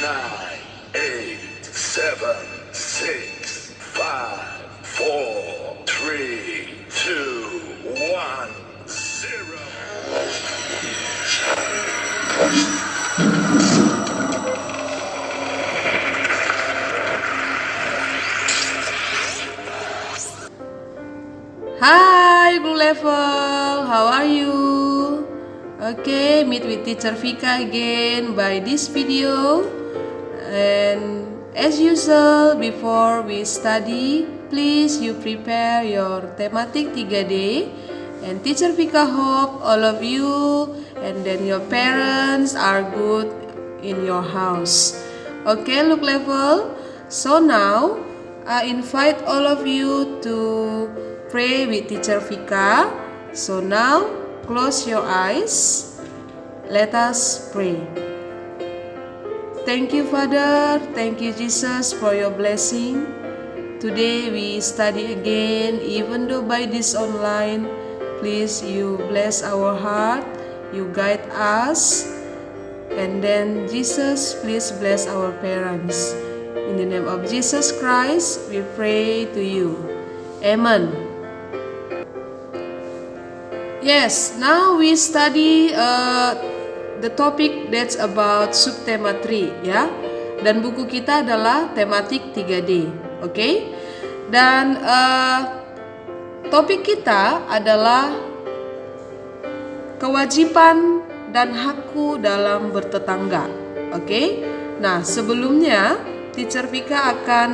nine, eight, seven, six, five, four, three, two, one, zero. Hi Blue Level, how are you? Okay, meet with teacher Vika again by this video. And as usual, before we study, please you prepare your thematic 3D. And teacher Vika hope all of you and then your parents are good in your house. Okay, look level. So now I invite all of you to pray with teacher Vika. So now close your eyes. Let us pray. Thank you, Father. Thank you, Jesus, for your blessing. Today we study again, even though by this online. Please you bless our heart. You guide us. And then Jesus, please bless our parents. In the name of Jesus Christ, we pray to you. Amen. Yes, now we study the topic that's about subtema 3 ya. Dan buku kita adalah tematik 3D. Oke? Dan topik kita adalah kewajiban dan hakku dalam bertetangga. Oke? Nah, sebelumnya teacher Vika akan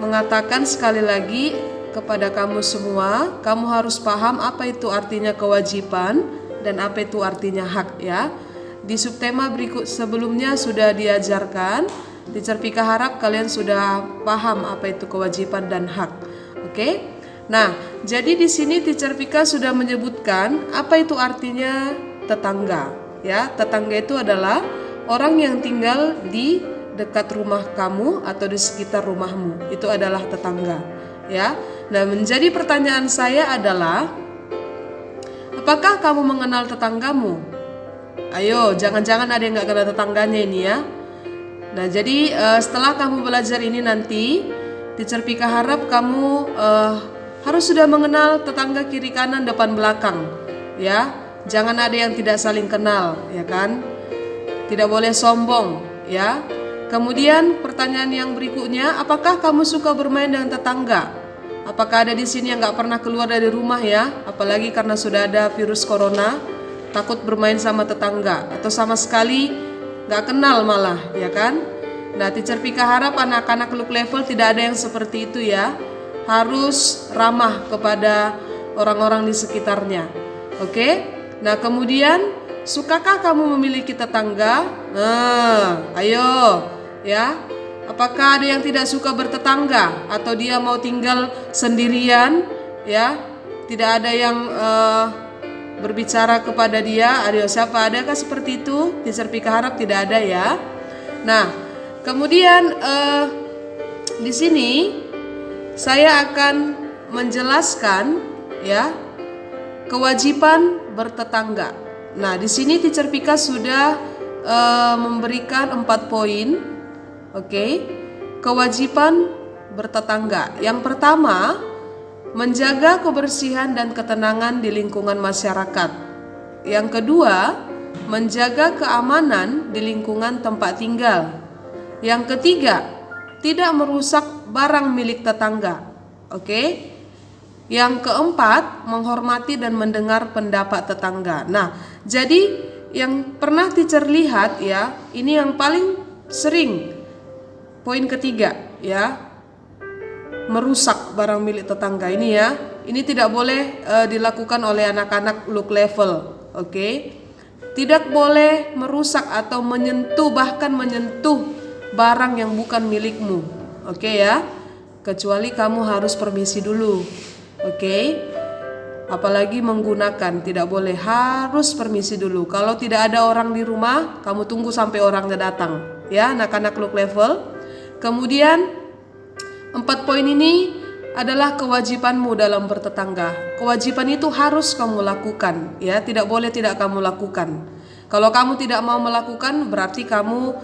mengatakan sekali lagi kepada kamu semua, kamu harus paham apa itu artinya kewajiban dan apa itu artinya hak ya. Di subtema berikut sebelumnya sudah diajarkan. Teacher Vika harap kalian sudah paham apa itu kewajiban dan hak. Oke? Nah, jadi di sini Teacher Vika sudah menyebutkan apa itu artinya tetangga ya. Tetangga itu adalah orang yang tinggal di dekat rumah kamu atau di sekitar rumahmu. Itu adalah tetangga ya. Nah, menjadi pertanyaan saya adalah, apakah kamu mengenal tetanggamu? Ayo, jangan-jangan ada yang gak kenal tetangganya ini ya. Nah, jadi setelah kamu belajar ini nanti, teacher Vika harap kamu harus sudah mengenal tetangga kiri kanan depan belakang ya. Jangan ada yang tidak saling kenal ya kan. Tidak boleh sombong ya. Kemudian pertanyaan yang berikutnya, apakah kamu suka bermain dengan tetangga? Apakah ada di sini yang nggak pernah keluar dari rumah ya? Apalagi karena sudah ada virus corona, takut bermain sama tetangga atau sama sekali nggak kenal malah, ya kan? Nah, teacher Vika harap anak-anak look level tidak ada yang seperti itu ya. Harus ramah kepada orang-orang di sekitarnya. Oke? Nah, kemudian sukakah kamu memiliki tetangga? Nah, ayo ya. Apakah ada yang tidak suka bertetangga atau dia mau tinggal sendirian ya? Tidak ada yang berbicara kepada dia. Ayo, siapa adakah seperti itu? Teacher Vika harap tidak ada ya. Nah, kemudian di sini saya akan menjelaskan ya kewajiban bertetangga. Nah, di sini teacher Vika sudah memberikan 4 poin. Oke, kewajiban bertetangga. Yang pertama, menjaga kebersihan dan ketenangan di lingkungan masyarakat. Yang kedua, menjaga keamanan di lingkungan tempat tinggal. Yang ketiga, tidak merusak barang milik tetangga. Oke. Yang keempat, menghormati dan mendengar pendapat tetangga. Nah, jadi yang pernah teacher lihat ya, ini yang paling sering. Poin ketiga ya, merusak barang milik tetangga ini ya. Ini tidak boleh dilakukan oleh anak-anak look level. Oke. Tidak boleh merusak atau menyentuh, bahkan menyentuh barang yang bukan milikmu. Oke ya. Kecuali kamu harus permisi dulu. Oke. Apalagi menggunakan, tidak boleh, harus permisi dulu. Kalau tidak ada orang di rumah, kamu tunggu sampai orangnya datang. Ya, anak-anak look level. Kemudian 4 poin ini adalah kewajibanmu dalam bertetangga. Kewajiban itu harus kamu lakukan, ya, tidak boleh tidak kamu lakukan. Kalau kamu tidak mau melakukan, berarti kamu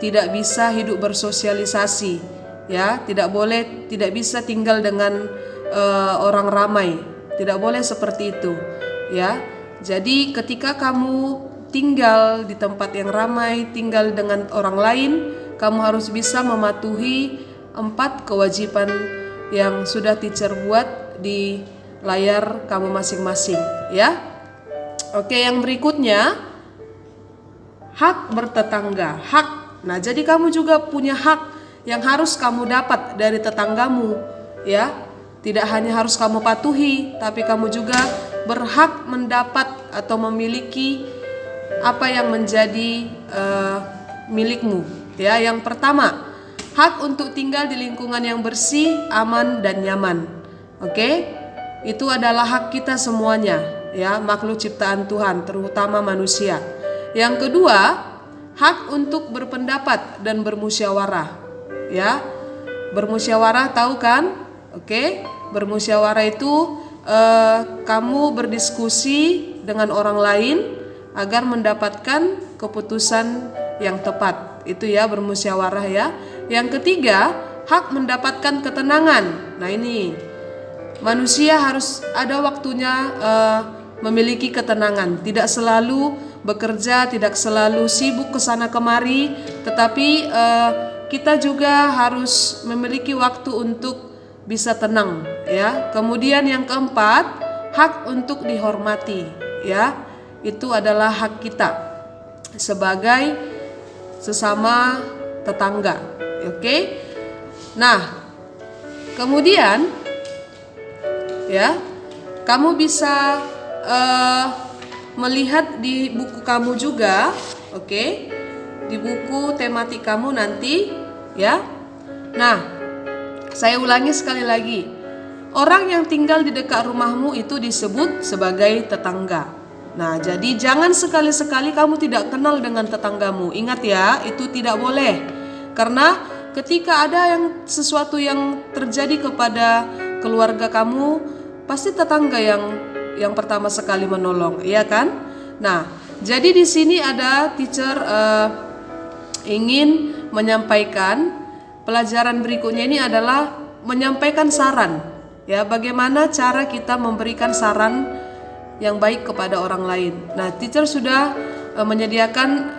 tidak bisa hidup bersosialisasi, ya. Tidak bisa tinggal dengan orang ramai. Tidak boleh seperti itu, ya. Jadi ketika kamu tinggal di tempat yang ramai, tinggal dengan orang lain, kamu harus bisa mematuhi 4 kewajiban yang sudah teacher buat di layar kamu masing-masing, ya. Oke, yang berikutnya, hak bertetangga. Hak. Nah, jadi kamu juga punya hak yang harus kamu dapat dari tetanggamu, ya. Tidak hanya harus kamu patuhi, tapi kamu juga berhak mendapat atau memiliki apa yang menjadi milikmu, ya. Yang pertama, hak untuk tinggal di lingkungan yang bersih, aman dan nyaman. Oke? Itu adalah hak kita semuanya, ya, makhluk ciptaan Tuhan, terutama manusia. Yang kedua, hak untuk berpendapat dan bermusyawarah, ya. Bermusyawarah, tahu kan? Oke? Bermusyawarah itu kamu berdiskusi dengan orang lain agar mendapatkan keputusan yang tepat. Itu ya, bermusyawarah, ya. Yang ketiga, hak mendapatkan ketenangan. Nah, ini manusia harus ada waktunya memiliki ketenangan. Tidak selalu bekerja, tidak selalu sibuk kesana kemari, tetapi kita juga harus memiliki waktu untuk bisa tenang, ya. Kemudian yang keempat, hak untuk dihormati, ya. Itu adalah hak kita sebagai sesama tetangga. Oke? Nah, kemudian, ya, kamu bisa melihat di buku kamu juga, oke? Di buku tematik kamu nanti, ya. Nah, saya ulangi sekali lagi. Orang yang tinggal di dekat rumahmu itu disebut sebagai tetangga. Nah, jadi jangan sekali-sekali kamu tidak kenal dengan tetanggamu. Ingat ya, itu tidak boleh. Karena ketika ada sesuatu yang terjadi kepada keluarga kamu, pasti tetangga yang pertama sekali menolong, iya kan? Nah, jadi di sini ada teacher ingin menyampaikan pelajaran berikutnya ini adalah menyampaikan saran, ya, bagaimana cara kita memberikan saran yang baik kepada orang lain. Nah, teacher sudah menyediakan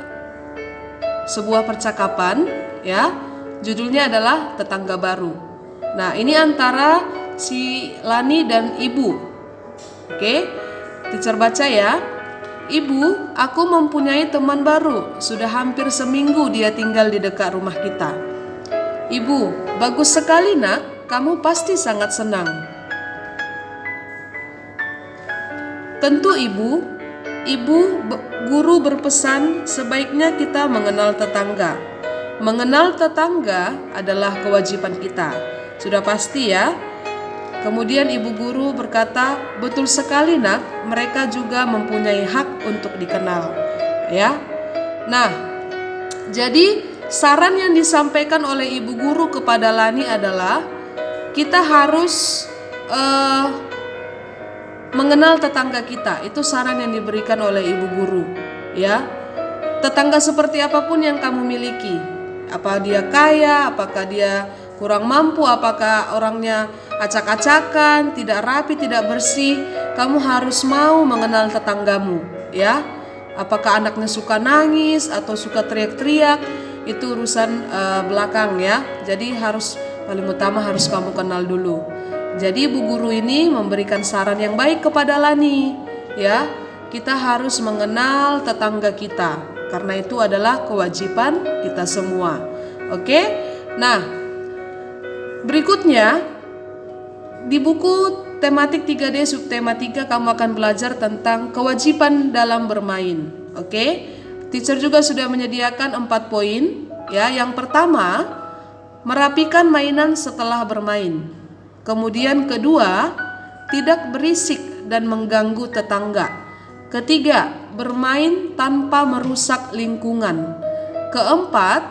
sebuah percakapan, ya, judulnya adalah tetangga baru. Nah, ini antara si Lani dan ibu. Oke, teacher baca ya. Ibu, aku mempunyai teman baru. Sudah hampir seminggu dia tinggal di dekat rumah kita. Ibu, bagus sekali nak. Kamu pasti sangat senang. Tentu ibu guru berpesan sebaiknya kita mengenal tetangga. Mengenal tetangga adalah kewajiban kita. Sudah pasti ya. Kemudian ibu guru berkata, betul sekali nak, mereka juga mempunyai hak untuk dikenal. Ya. Nah, jadi saran yang disampaikan oleh ibu guru kepada Lani adalah kita harus mengenal tetangga kita. Itu saran yang diberikan oleh ibu guru, ya. Tetangga seperti apapun yang kamu miliki, apa dia kaya, apakah dia kurang mampu, apakah orangnya acak-acakan, tidak rapi, tidak bersih, kamu harus mau mengenal tetanggamu, ya. Apakah anaknya suka nangis atau suka teriak-teriak, itu urusan belakang ya. Jadi paling utama harus kamu kenal dulu. Jadi ibu guru ini memberikan saran yang baik kepada Lani, ya. Kita harus mengenal tetangga kita karena itu adalah kewajiban kita semua. Oke? Nah, berikutnya di buku tematik 3D subtema 3 kamu akan belajar tentang kewajiban dalam bermain. Oke? Teacher juga sudah menyediakan 4 poin, ya. Yang pertama, merapikan mainan setelah bermain. Kemudian kedua, tidak berisik dan mengganggu tetangga. Ketiga, bermain tanpa merusak lingkungan. Keempat,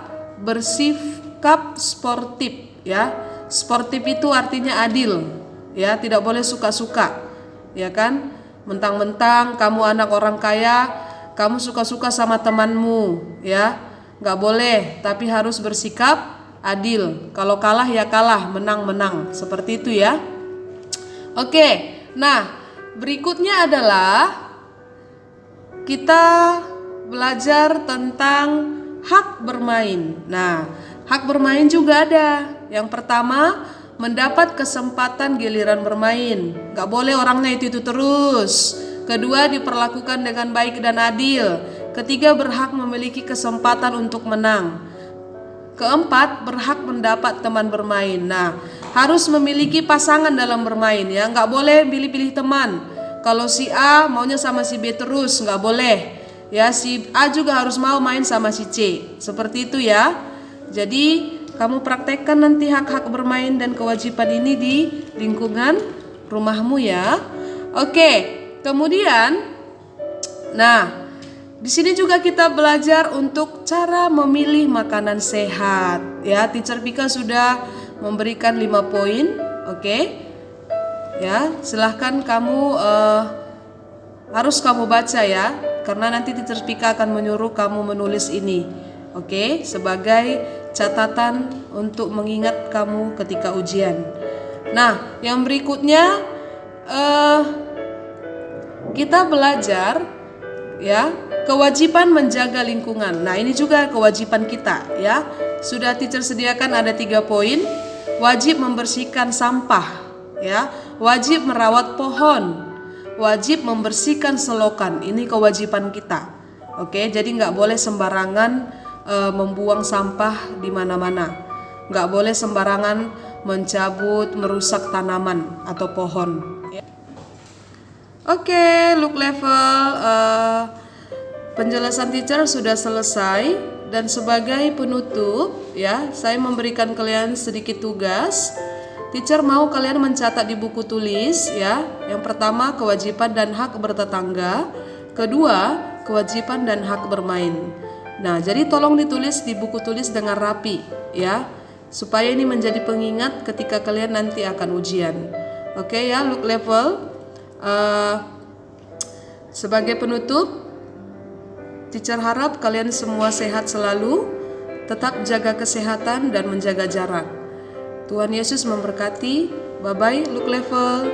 bersikap sportif, ya. Sportif itu artinya adil, ya, tidak boleh suka-suka, ya kan? Mentang-mentang kamu anak orang kaya, kamu suka-suka sama temanmu, ya. Nggak boleh, tapi harus bersikap adil. Kalau kalah ya kalah, menang-menang. Seperti itu ya. Oke, nah berikutnya adalah kita belajar tentang hak bermain. Nah, hak bermain juga ada. Yang pertama, mendapat kesempatan giliran bermain. Gak boleh orangnya itu terus. Kedua, diperlakukan dengan baik dan adil. Ketiga, berhak memiliki kesempatan untuk menang. Keempat, berhak mendapat teman bermain. Nah, harus memiliki pasangan dalam bermain ya. Gak boleh pilih-pilih teman. Kalau si A maunya sama si B terus, gak boleh. Ya, si A juga harus mau main sama si C. Seperti itu ya. Jadi kamu praktekkan nanti hak-hak bermain dan kewajiban ini di lingkungan rumahmu ya. Oke, kemudian nah, di sini juga kita belajar untuk cara memilih makanan sehat ya. Teacher Pika sudah memberikan 5 poin. Oke. Ya, silahkan kamu harus kamu baca ya, karena nanti Teacher Pika akan menyuruh kamu menulis ini. Oke, sebagai catatan untuk mengingat kamu ketika ujian. Nah, yang berikutnya kita belajar ya, kewajiban menjaga lingkungan. Nah, ini juga kewajiban kita ya. Sudah Teacher sediakan ada 3 poin. Wajib membersihkan sampah ya, wajib merawat pohon, wajib membersihkan selokan. Ini kewajiban kita. Oke, jadi nggak boleh sembarangan membuang sampah di mana-mana. Nggak boleh sembarangan mencabut, merusak tanaman atau pohon. Oke, look level penjelasan teacher sudah selesai, dan sebagai penutup ya, saya memberikan kalian sedikit tugas. Teacher mau kalian mencatat di buku tulis ya. Yang pertama, kewajiban dan hak bertetangga. Kedua, kewajiban dan hak bermain. Nah, jadi tolong ditulis di buku tulis dengan rapi ya, supaya ini menjadi pengingat ketika kalian nanti akan ujian. Oke ya, look level. Sebagai penutup, teacher harap kalian semua sehat selalu, tetap jaga kesehatan dan menjaga jarak. Tuhan Yesus memberkati. Bye bye, look level.